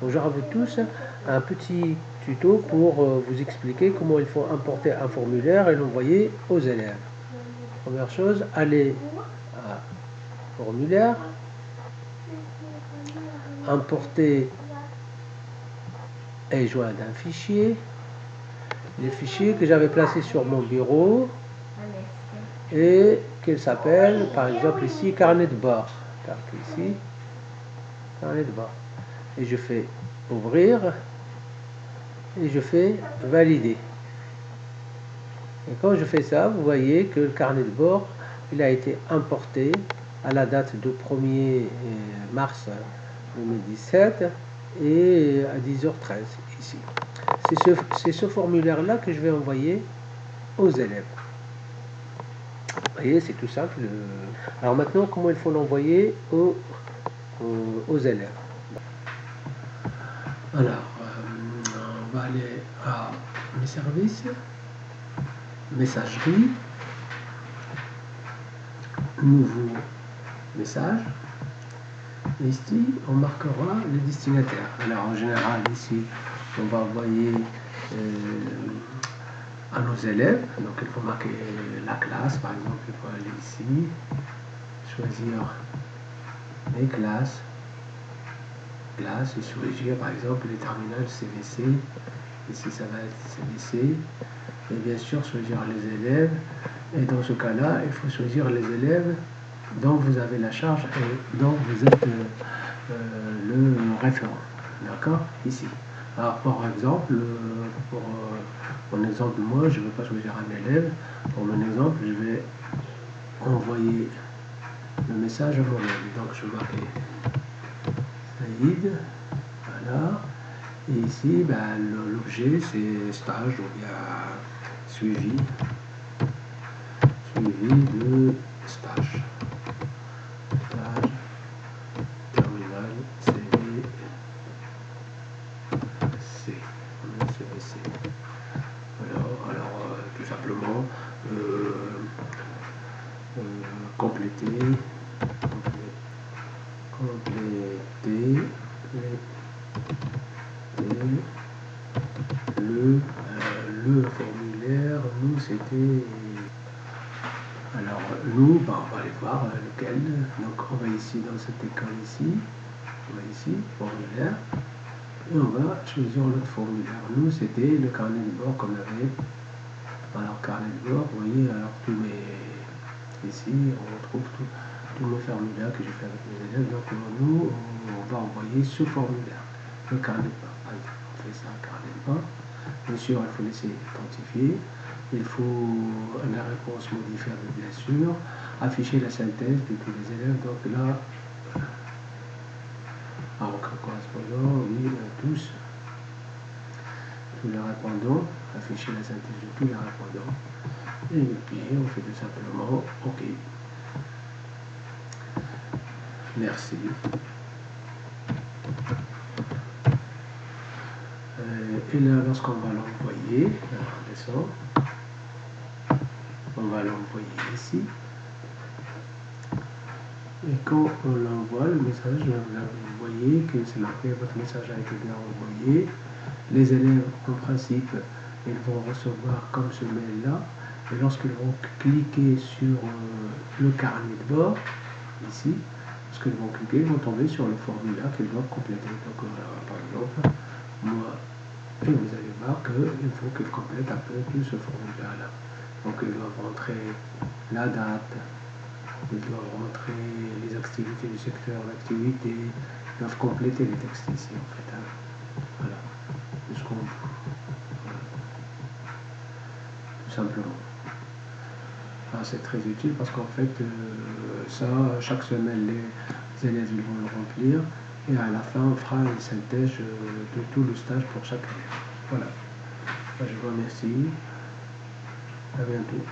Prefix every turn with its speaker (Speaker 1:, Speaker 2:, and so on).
Speaker 1: Bonjour à vous tous, un petit tuto pour vous expliquer comment il faut importer un formulaire et l'envoyer aux élèves. Première chose, allez à formulaire, importer et joindre un fichier, les fichiers que j'avais placés sur mon bureau et qu'il s'appelle par exemple ici carnet de bord. Tac, ici, carnet de bord. Et je fais ouvrir et je fais valider. Et quand je fais ça, vous voyez que le carnet de bord, il a été importé à la date de 1er mars 2017 et à 10h13 ici. C'est ce formulaire-là que je vais envoyer aux élèves. Vous voyez, c'est tout simple. Alors maintenant, comment il faut l'envoyer aux élèves? Alors, on va aller à mes services, messagerie, nouveau message. Ici, on marquera le destinataire. Alors, en général, ici, on va envoyer à nos élèves. Donc, il faut marquer la classe, par exemple. Il faut aller ici, choisir les classes, et choisir, par exemple, les terminales CVC. Ici, ça va être CVC. Et bien sûr, choisir les élèves. Et dans ce cas-là, il faut choisir les élèves dont vous avez la charge et dont vous êtes le référent. D'accord? Ici. Alors, par exemple, pour mon exemple, moi, je ne veux pas choisir un élève. Pour mon exemple, je vais envoyer le message à mon élève. Donc, je vais marquer Saïd. Voilà. Et ici, ben, l'objet, c'est stage, donc il y a suivi de stage. Terminal CVC. Alors tout simplement, compléter le formulaire. Nous, c'était... Alors, nous, ben, on va aller voir lequel. Donc, on va ici, dans cette école ici. On va ici, formulaire. Et on va choisir l'autre formulaire. Nous, c'était le carnet de bord qu'on avait. Alors, carnet de bord, vous voyez, alors tous mes... Ici, on retrouve tous mes formulaires que j'ai fait avec mes élèves. Donc, nous, on va envoyer ce formulaire, le carnet de bord. Par exemple, on fait ça, carnet de bord. Bien sûr, il faut laisser authentifier. Il faut la réponse modifiable, bien sûr. Afficher la synthèse de tous les élèves. Donc là, alors, correspondant, oui, tous les répondants. Afficher la synthèse de tous les répondants. Et puis, on fait tout simplement OK. Merci. Et là, lorsqu'on va l'envoyer, on descend. On va l'envoyer ici. Et quand on l'envoie, le message, vous voyez que c'est marqué, votre message a été bien envoyé. Les élèves, en principe, ils vont recevoir comme ce mail-là. Et lorsqu'ils vont cliquer sur le carnet de bord, ici, lorsqu'ils vont cliquer, ils vont tomber sur le formulaire qu'ils doivent compléter. Donc, par exemple, moi, et vous allez voir qu'il faut qu'ils complètent un peu tout ce formulaire-là. Donc, ils doivent rentrer la date, ils doivent rentrer les activités du secteur d'activité, ils doivent compléter les textes ici, en fait. Hein. Voilà. Jusqu'au bout. Voilà. Tout simplement. C'est très utile parce qu'en fait, ça, chaque semaine, les élèves ils vont le remplir et à la fin, on fera une synthèse de tout le stage pour chaque élève. Voilà. Je vous remercie. À bientôt.